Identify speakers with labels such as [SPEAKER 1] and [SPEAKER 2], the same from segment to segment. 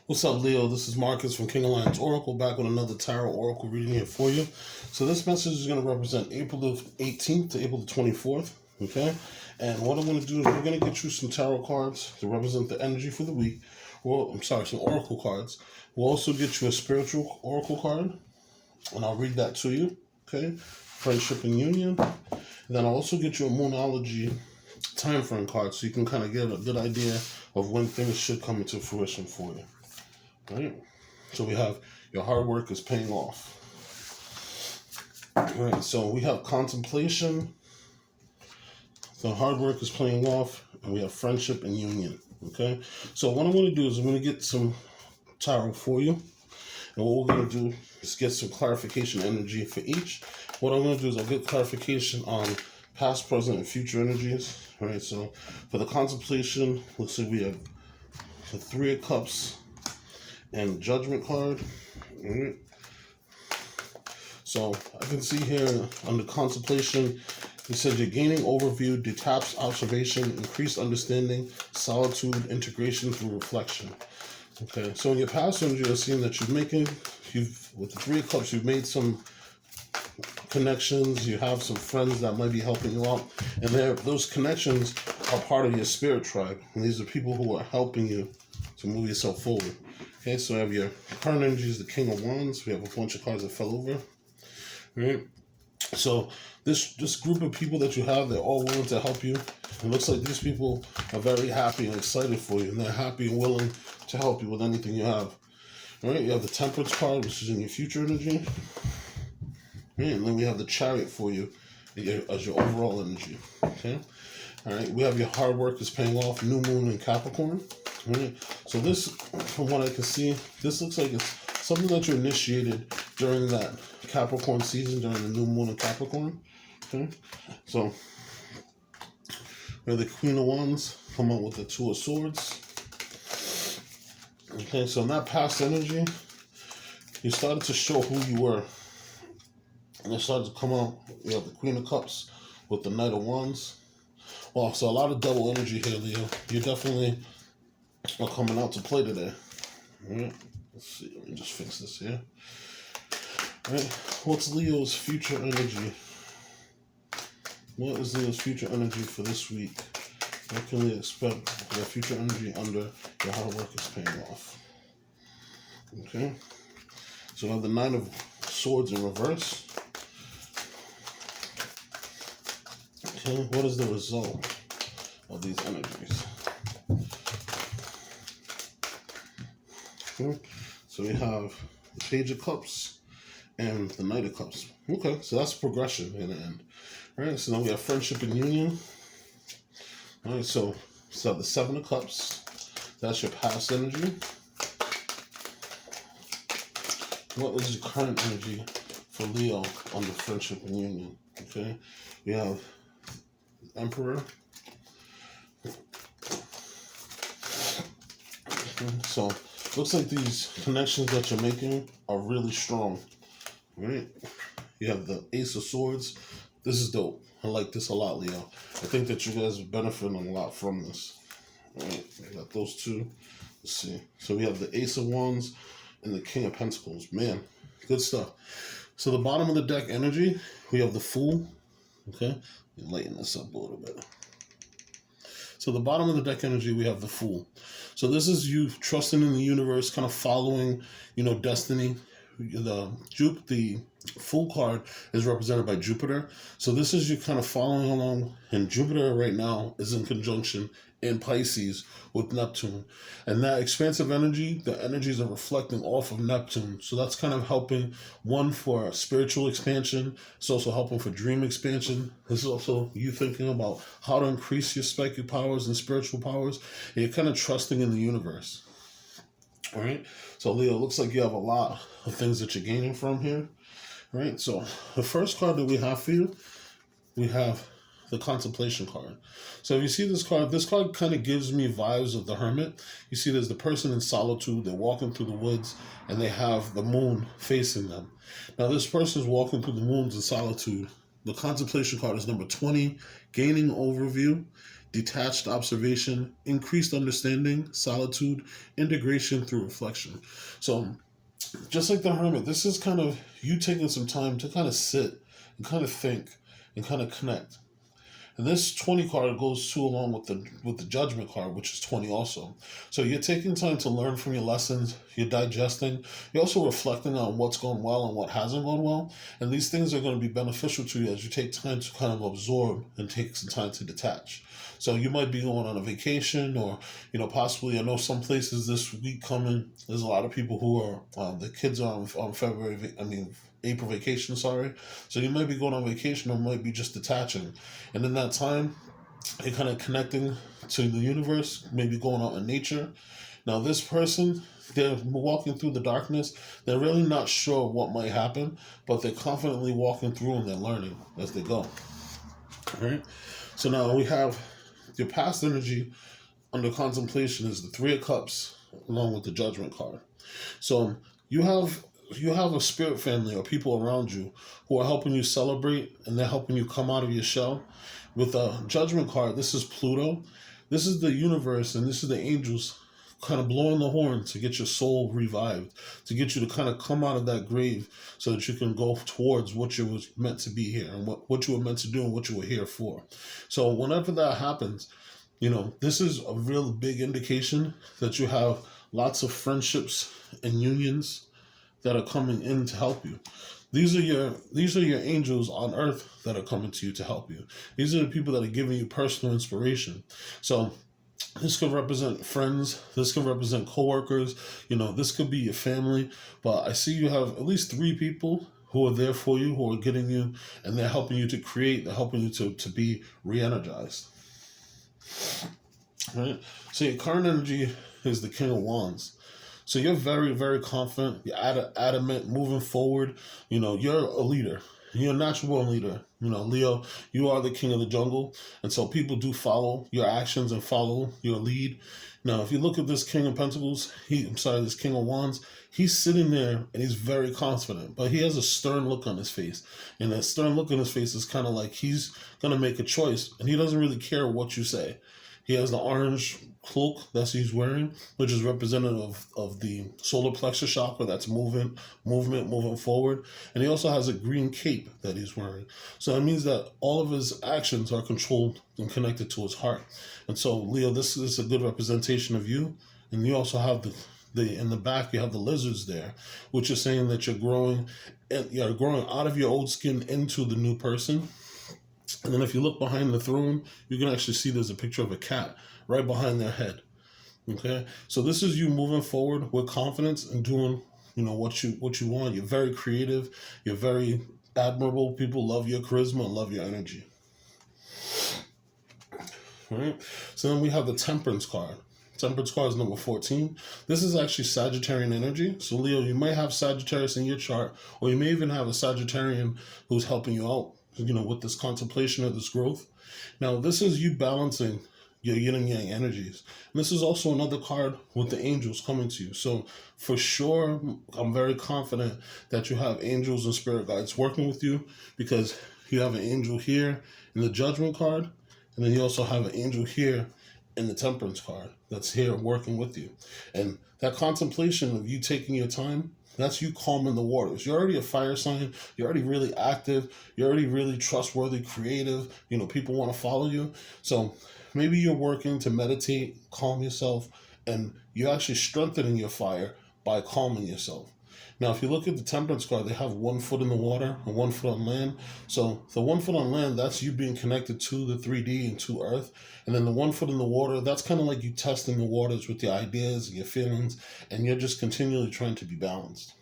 [SPEAKER 1] What's up, Leo? This is Marcus from Untitled Oracle, back with another Tao Oracle reading here for you. So this message is going to represent April the 18th to April the 24th, okay? And what I'm going to do is we're going to get you some tarot cards to represent the energy for the week. Well, I'm sorry, some oracle cards. We'll also get you a spiritual oracle card, and I'll read that to you, okay? Friendship and union. And then I'll also get you a Moonology time frame card so you can kind of get a good idea of when things should come into fruition for you. Right, so we have your hard work is paying off. All right, so we have contemplation. So hard work is paying off, and we have friendship and union. Okay, so what I'm going to do is I'm going to get some tarot for you, and what we're going to do is get some clarification energy for each. What I'm going to do is I'll get clarification on past, present, and future energies. All right, so for the contemplation, looks like we have the Three of Cups and Judgment card. Right. So I can see here under contemplation, it says you're gaining overview, detached observation, increased understanding, solitude, integration through reflection. Okay, so in your past energy, you're seeing that with the Three of Cups, you've made some connections, you have some friends that might be helping you out, and those connections are part of your spirit tribe, and these are people who are helping you to move yourself forward. Okay, so I have your current energy is the King of Wands. We have a bunch of cards that fell over. Right? So this group of people that you have, they're all willing to help you. It looks like these people are very happy and excited for you, and they're happy and willing to help you with anything you have. All right, you have the Temperance card, which is in your future energy. Right, and then we have the Chariot for you as your overall energy. Okay. All right, we have your hard work is paying off, New Moon in Capricorn. Right. So this, from what I can see, this looks like it's something that you initiated during that Capricorn season, during the New Moon in Capricorn. Okay. So we have the Queen of Wands come out with the Two of Swords. Okay, so in that past energy, you started to show who you were. And it started to come out. We have the Queen of Cups with the Knight of Wands. Well, so a lot of double energy here, Leo. You definitely are coming out to play today. All right. Let's see. Let me just fix this here. All right. What's Leo's future energy? What is Leo's future energy for this week? What can we expect your future energy under your hard work is paying off? Okay. So we have the Nine of Swords in reverse. Okay, what is the result of these energies? Okay, so we have the Page of Cups and the Knight of Cups. Okay, so that's progression in the end. All right, so then we have friendship and union. All right, so the Seven of Cups. That's your past energy. What is your current energy for Leo under friendship and union? Okay, we have Emperor. So looks like these connections that you're making are really strong. Right? You have the Ace of Swords. This is dope. I like this a lot, Leo. I think that you guys are benefiting a lot from this. All right, we got those two. Let's see. So we have the Ace of Wands and the King of Pentacles. Man, good stuff. So the bottom of the deck energy, we have the Fool. Okay, lighten this up a little bit. So the bottom of the deck energy, we have the Fool. So this is you trusting in the universe, kind of following, destiny. The Fool card is represented by Jupiter. So this is you kind of following along, and Jupiter right now is in conjunction in Pisces with Neptune. And that expansive energy, the energies are reflecting off of Neptune. So that's kind of helping, one, for spiritual expansion. It's also helping for dream expansion. This is also you thinking about how to increase your psychic powers and spiritual powers. And you're kind of trusting in the universe. All right. So Leo, it looks like you have a lot of things that you're gaining from here. All right. So the first card that we have for you, we have the Contemplation card. So if you see this card kind of gives me vibes of the Hermit. You see there's the person in solitude, they're walking through the woods, and they have the moon facing them. Now this person is walking through the moons in solitude. The Contemplation card is number 20, gaining overview, detached observation, increased understanding, solitude, integration through reflection. So, just like the Hermit, this is kind of you taking some time to kind of sit and kind of think and kind of connect. And this 20 card goes too along with the judgment card, which is 20 also. So you're taking time to learn from your lessons, you're digesting, you're also reflecting on what's gone well and what hasn't gone well. And these things are going to be beneficial to you as you take time to kind of absorb and take some time to detach. So you might be going on a vacation, or possibly, I know some places this week coming, there's a lot of people who are the kids are on April vacation, sorry. So you might be going on vacation, or might be just detaching. And in that time, you're kind of connecting to the universe, maybe going out in nature. Now, this person, they're walking through the darkness. They're really not sure what might happen, but they're confidently walking through and they're learning as they go. All right? So now we have your past energy under contemplation is the Three of Cups along with the Judgment card. So you have a spirit family or people around you who are helping you celebrate, and they're helping you come out of your shell. With a Judgment card, this is Pluto. This is the universe, and this is the angels kind of blowing the horn to get your soul revived, to get you to kind of come out of that grave so that you can go towards what you was meant to be here, and what you were meant to do and what you were here for. So whenever that happens, this is a real big indication that you have lots of friendships and unions that are coming in to help you. These are your angels on earth that are coming to you to help you. These are the people that are giving you personal inspiration. So this could represent friends. This could represent coworkers. This could be your family. But I see you have at least 3 people who are there for you, who are getting you, and they're helping you to create. They're helping you to be re-energized. Right? So your current energy is the King of Wands. So you're very, very confident. You're adamant, moving forward. You're a leader. You're a natural born leader. Leo, you are the king of the jungle. And so people do follow your actions and follow your lead. Now, if you look at this King of Pentacles, this King of Wands, he's sitting there and he's very confident, but he has a stern look on his face. And that stern look on his face is kind of like he's going to make a choice, and he doesn't really care what you say. He has the orange cloak that he's wearing, which is representative of the solar plexus chakra that's moving forward. And he also has a green cape that he's wearing. So that means that all of his actions are controlled and connected to his heart. And so, Leo, this is a good representation of you. And you also have the in the back, you have the lizards there, which is saying that you're growing out of your old skin into the new person. And then if you look behind the throne, you can actually see there's a picture of a cat right behind their head. Okay? So this is you moving forward with confidence and doing, what you want. You're very creative. You're very admirable. People love your charisma and love your energy. All right? So then we have the Temperance card. Temperance card is number 14. This is actually Sagittarian energy. So Leo, you may have Sagittarius in your chart, or you may even have a Sagittarian who's helping you out, with this contemplation or this growth. Now, this is you balancing your yin and yang energies. And this is also another card with the angels coming to you. So for sure, I'm very confident that you have angels and spirit guides working with you, because you have an angel here in the Judgment card, and then you also have an angel here in the Temperance card that's here working with you. And that contemplation of you taking your time, that's you calming the waters. You're already a fire sign. You're already really active. You're already really trustworthy, creative. People want to follow you. So maybe you're working to meditate, calm yourself, and you're actually strengthening your fire by calming yourself. Now, if you look at the Temperance card, they have 1 foot in the water and 1 foot on land. So the 1 foot on land, that's you being connected to the 3D and to Earth. And then the 1 foot in the water, that's kind of like you testing the waters with your ideas and your feelings, and you're just continually trying to be balanced.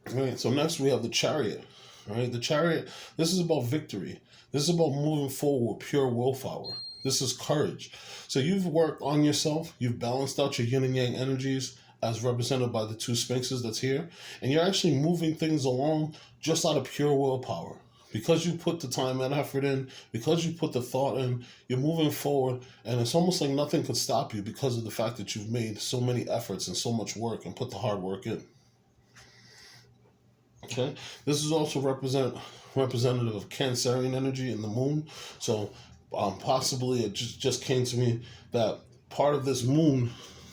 [SPEAKER 1] All right, so next we have the Chariot. All right, the Chariot, this is about victory. This is about moving forward with pure willpower. This is courage. So you've worked on yourself. You've balanced out your yin and yang energies, as represented by the 2 sphinxes that's here. And you're actually moving things along just out of pure willpower. Because you put the time and effort in, because you put the thought in, you're moving forward, and it's almost like nothing could stop you because of the fact that you've made so many efforts and so much work and put the hard work in. Okay? This is also representative of Cancerian energy in the moon. So Possibly it just came to me that part of this moon,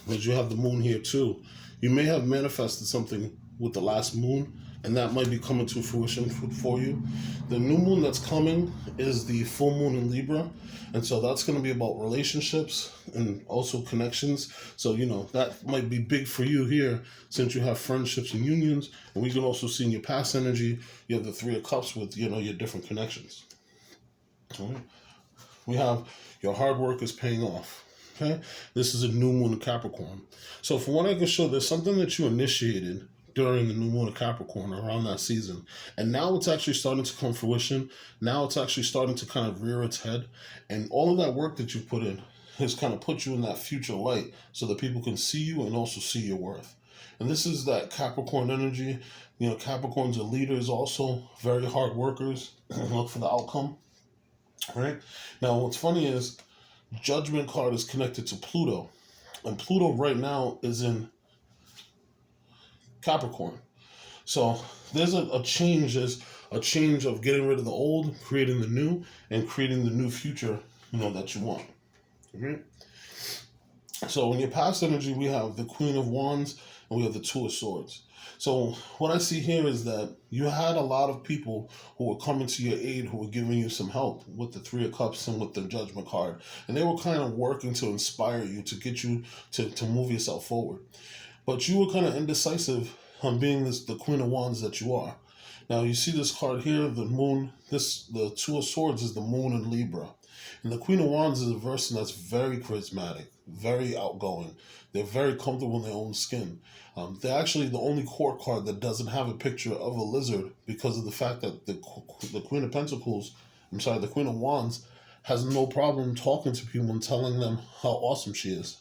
[SPEAKER 1] because you have the moon here too, you may have manifested something with the last moon, and that might be coming to fruition for you. The new moon that's coming is the full moon in Libra, and so that's going to be about relationships and also connections. So, that might be big for you here since you have friendships and unions, and we can also see in your past energy, you have the Three of Cups with, your different connections. All right. We have your hard work is paying off. Okay, this is a new moon in Capricorn. So from what I can show, there's something that you initiated during the new moon of Capricorn around that season, and now it's actually starting to come fruition. Now it's actually starting to kind of rear its head, and all of that work that you put in has kind of put you in that future light so that people can see you and also see your worth. And this is that Capricorn energy. Capricorns are leaders, also very hard workers. Look for the outcome. Right? Now, what's funny is Judgment card is connected to Pluto, and Pluto right now is in Capricorn. So there's a change. There's a change of getting rid of the old, creating the new, and creating the new future, that you want. Right? So in your past energy, we have the Queen of Wands and we have the Two of Swords. So what I see here is that you had a lot of people who were coming to your aid, who were giving you some help with the Three of Cups and with the Judgment card. And they were kind of working to inspire you, to get you to move yourself forward. But you were kind of indecisive on being the Queen of Wands that you are. Now you see this card here, the moon, the Two of Swords is the moon in Libra. And the Queen of Wands is a person that's very charismatic, very outgoing. They're very comfortable in their own skin. They're actually the only court card that doesn't have a picture of a lizard because of the fact that the Queen of Pentacles, the Queen of Wands, has no problem talking to people and telling them how awesome she is.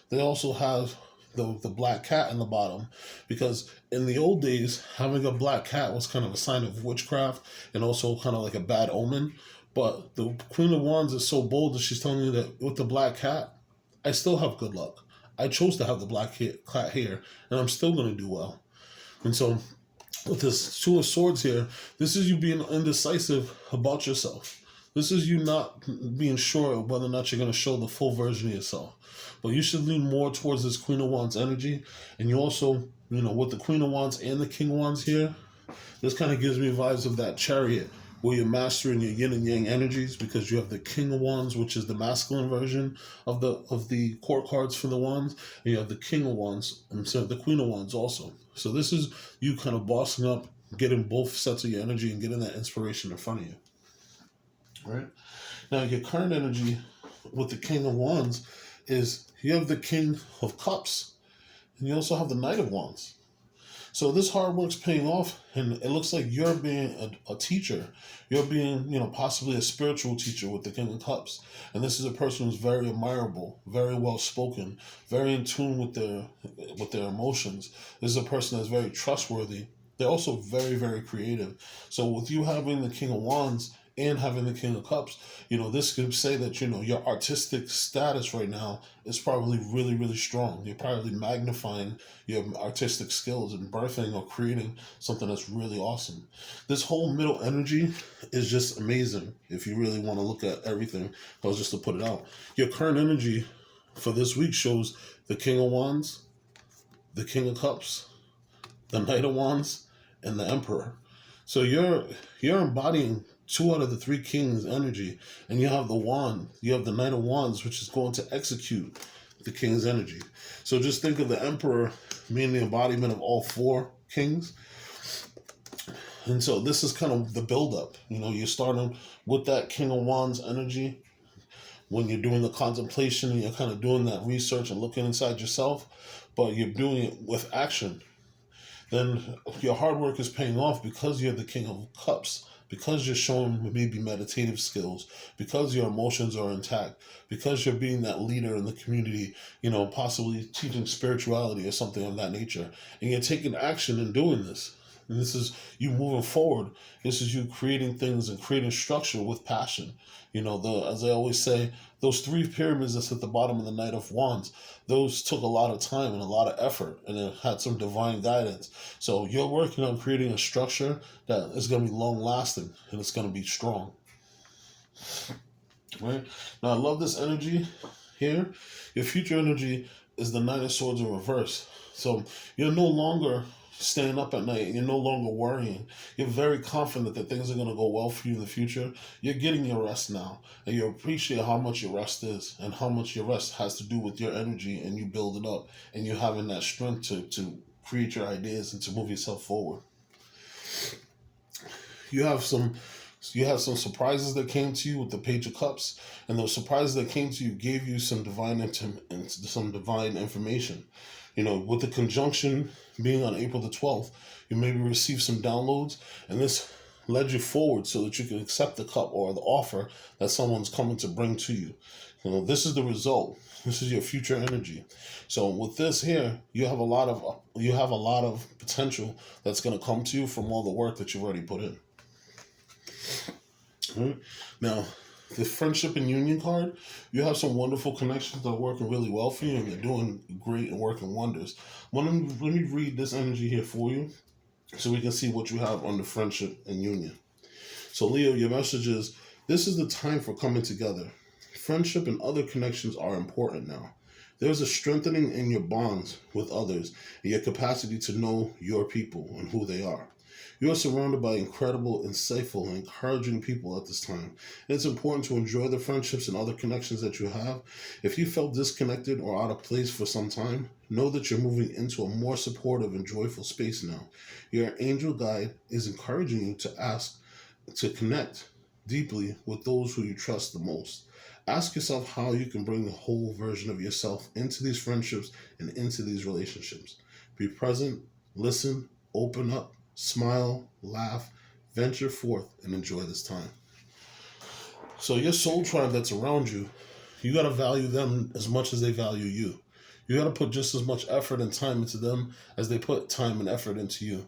[SPEAKER 1] They also have the black cat in the bottom, because in the old days, having a black cat was kind of a sign of witchcraft and also kind of like a bad omen. But the Queen of Wands is so bold that she's telling you that with the black cat, I still have good luck. I chose to have the black cat here, and I'm still going to do well. And so with this Two of Swords here, this is you being indecisive about yourself. This is you not being sure of whether or not you're going to show the full version of yourself. But you should lean more towards this Queen of Wands energy. And you also, with the Queen of Wands and the King of Wands here, this kind of gives me vibes of that Chariot, where you're mastering your yin and yang energies, because you have the King of Wands, which is the masculine version of the court cards for the Wands, and you have the King of Wands, and so the Queen of Wands also. So this is you kind of bossing up, getting both sets of your energy and getting that inspiration in front of you. Right? Now, your current energy with the King of Wands is you have the King of Cups, and you also have the Knight of Wands. So this hard work's paying off, and it looks like you're being a teacher. You're being, possibly a spiritual teacher with the King of Cups. And this is a person who's very admirable, very well spoken, very in tune with their emotions. This is a person that's very trustworthy. They're also very, very creative. So with you having the King of Wands and having the King of Cups, this could say that, your artistic status right now is probably really, really strong. You're probably magnifying your artistic skills and birthing or creating something that's really awesome. This whole middle energy is just amazing if you really want to look at everything. That was just to put it out. Your current energy for this week shows the King of Wands, the King of Cups, the Knight of Wands, and the Emperor. So you're embodying 2 out of the 3 kings' energy, and you have the wand. You have the Knight of Wands, which is going to execute the king's energy. So just think of the Emperor being the embodiment of all 4 kings. And so this is kind of the buildup. You're starting with that King of Wands energy when you're doing the contemplation, and you're kind of doing that research and looking inside yourself, but you're doing it with action. Then your hard work is paying off because you're the King of Cups, because you're showing maybe meditative skills, because your emotions are intact, because you're being that leader in the community, possibly teaching spirituality or something of that nature. And you're taking action in doing this. And this is you moving forward. This is you creating things and creating structure with passion. As I always say, those 3 pyramids that's at the bottom of the Knight of Wands, those took a lot of time and a lot of effort, and it had some divine guidance. So you're working on creating a structure that is going to be long lasting, and it's going to be strong. Right? Now, I love this energy here. Your future energy is the Nine of Swords in reverse. So you're no longer staying up at night. You're no longer worrying. You're very confident that things are going to go well for you in the future. You're getting your rest now. And you appreciate how much your rest is and how much your rest has to do with your energy, and you build it up and you having that strength to create your ideas and to move yourself forward. You have some surprises that came to you with the Page of Cups, and those surprises that came to you gave you some some divine information. You know, with the conjunction being on April the 12th, you maybe received some downloads, and this led you forward so that you can accept the cup or the offer that someone's coming to bring to you. You know, this is the result. This is your future energy. So with this here, you have a lot of potential that's going to come to you from all the work that you've already put in. Right? Now, the friendship and union card, you have some wonderful connections that are working really well for you, and they're doing great and working wonders. Let me read this energy here for you so we can see what you have under friendship and union. So, Leo, your message is, this is the time for coming together. Friendship and other connections are important now. There's a strengthening in your bonds with others and your capacity to know your people and who they are. You are surrounded by incredible, insightful, and encouraging people at this time. And it's important to enjoy the friendships and other connections that you have. If you felt disconnected or out of place for some time, know that you're moving into a more supportive and joyful space now. Your angel guide is encouraging you to connect deeply with those who you trust the most. Ask yourself how you can bring the whole version of yourself into these friendships and into these relationships. Be present, listen, open up, smile, laugh, venture forth, and enjoy this time. So your soul tribe that's around you, you got to value them as much as they value you. You got to put just as much effort and time into them as they put time and effort into you.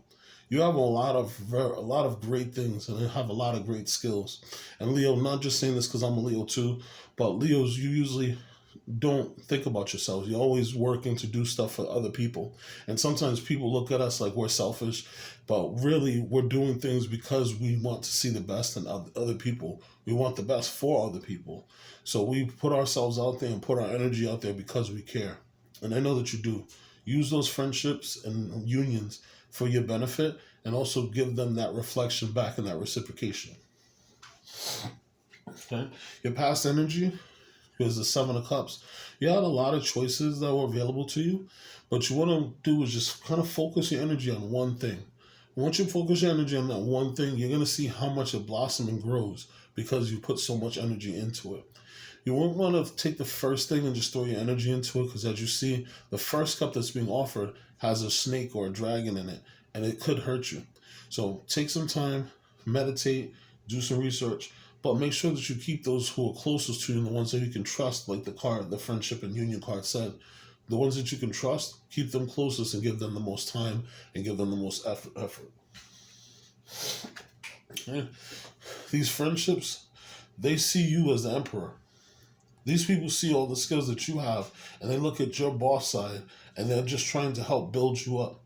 [SPEAKER 1] You have a lot of great things, and you have a lot of great skills. And Leo, not just saying this because I'm a Leo too, but Leos, you usually don't think about yourselves. You're always working to do stuff for other people. And sometimes people look at us like we're selfish, but really we're doing things because we want to see the best in other people. We want the best for other people. So we put ourselves out there and put our energy out there because we care. And I know that you do. Use those friendships and unions for your benefit, and also give them that reflection back and that reciprocation. Okay? Your past energy is the Seven of Cups. You had a lot of choices that were available to you, but you want to do is just kind of focus your energy on one thing. Once you focus your energy on that one thing, you're going to see how much it blossoms and grows because you put so much energy into it. You won't want to take the first thing and just throw your energy into it, because as you see, the first cup that's being offered has a snake or a dragon in it, and it could hurt you. So take some time, meditate, do some research, but make sure that you keep those who are closest to you and the ones that you can trust, like the friendship and union card said. The ones that you can trust, keep them closest and give them the most time and give them the most effort. Okay? These friendships, they see you as the emperor. These people see all the skills that you have, and they look at your boss side, and they're just trying to help build you up.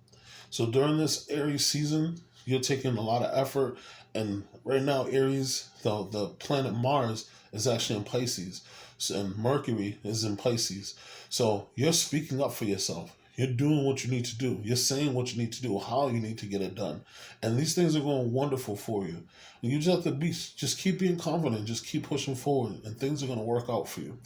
[SPEAKER 1] So during this Aries season, you're taking a lot of effort, and right now Aries, the planet Mars, is actually in Pisces, and Mercury is in Pisces. So you're speaking up for yourself. You're doing what you need to do. You're saying what you need to do, how you need to get it done. And these things are going wonderful for you. And you just have to just keep being confident, just keep pushing forward, and things are going to work out for you.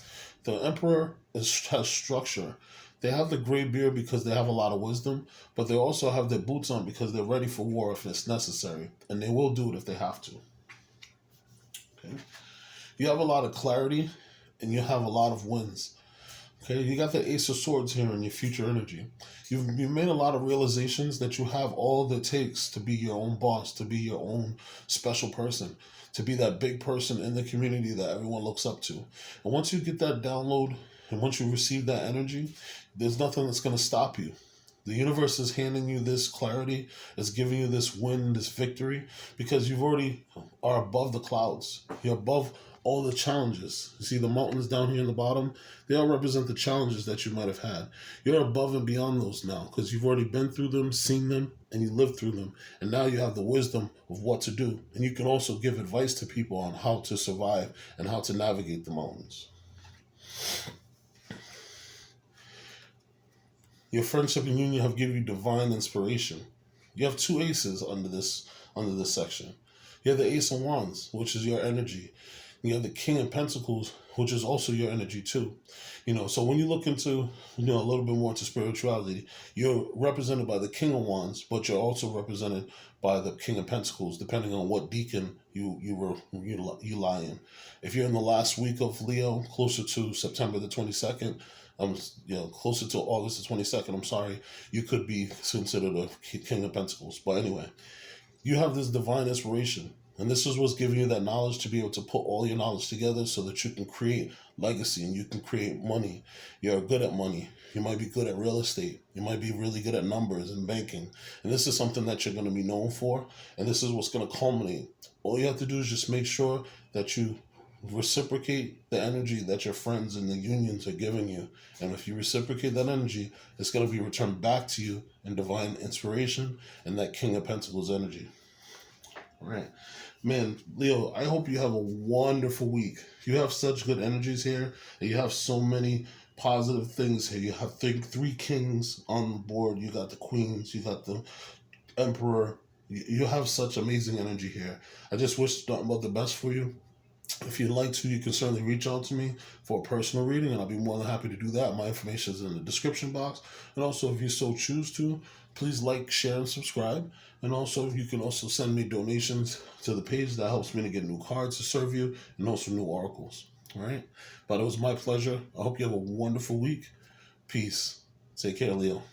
[SPEAKER 1] The Emperor has structure. They have the gray beard because they have a lot of wisdom, but they also have their boots on because they're ready for war if it's necessary. And they will do it if they have to. Okay? You have a lot of clarity, and you have a lot of wins. Okay, you got the Ace of Swords here in your future energy. You've made a lot of realizations that you have all that it takes to be your own boss, to be your own special person, to be that big person in the community that everyone looks up to. And once you get that download, and once you receive that energy, there's nothing that's going to stop you. The universe is handing you this clarity, is giving you this win, this victory, because you've already are above the clouds. You're above all the challenges. You see the mountains down here in the bottom? They all represent the challenges that you might have had. You're above and beyond those now because you've already been through them, seen them, and you lived through them. And now you have the wisdom of what to do. And you can also give advice to people on how to survive and how to navigate the mountains. Your friendship and union have given you divine inspiration. You have two aces under this section. You have the Ace of Wands, which is your energy. You have the King of Pentacles, which is also your energy too. So when you look into, a little bit more into spirituality, you're represented by the King of Wands, but you're also represented by the King of Pentacles, depending on what decan you lie in. If you're in the last week of Leo, closer to September the 22nd, closer to August the 22nd, I'm sorry, you could be considered a King of Pentacles. But anyway, you have this divine inspiration. And this is what's giving you that knowledge to be able to put all your knowledge together so that you can create legacy and you can create money. You're good at money. You might be good at real estate. You might be really good at numbers and banking. And this is something that you're going to be known for. And this is what's going to culminate. All you have to do is just make sure that you reciprocate the energy that your friends and the unions are giving you. And if you reciprocate that energy, it's going to be returned back to you in divine inspiration and that King of Pentacles energy. All right. Man, Leo, I hope you have a wonderful week. You have such good energies here, and you have so many positive things here. You have three kings on board. You got the queens. You got the emperor. You have such amazing energy here. I just wish nothing but the best for you. If you'd like to, you can certainly reach out to me for a personal reading, and I'll be more than happy to do that. My information is in the description box. And also, if you so choose to, please like, share, and subscribe. And also, you can also send me donations to the page. That helps me to get new cards to serve you and also new oracles. All right? But it was my pleasure. I hope you have a wonderful week. Peace. Take care, Leo.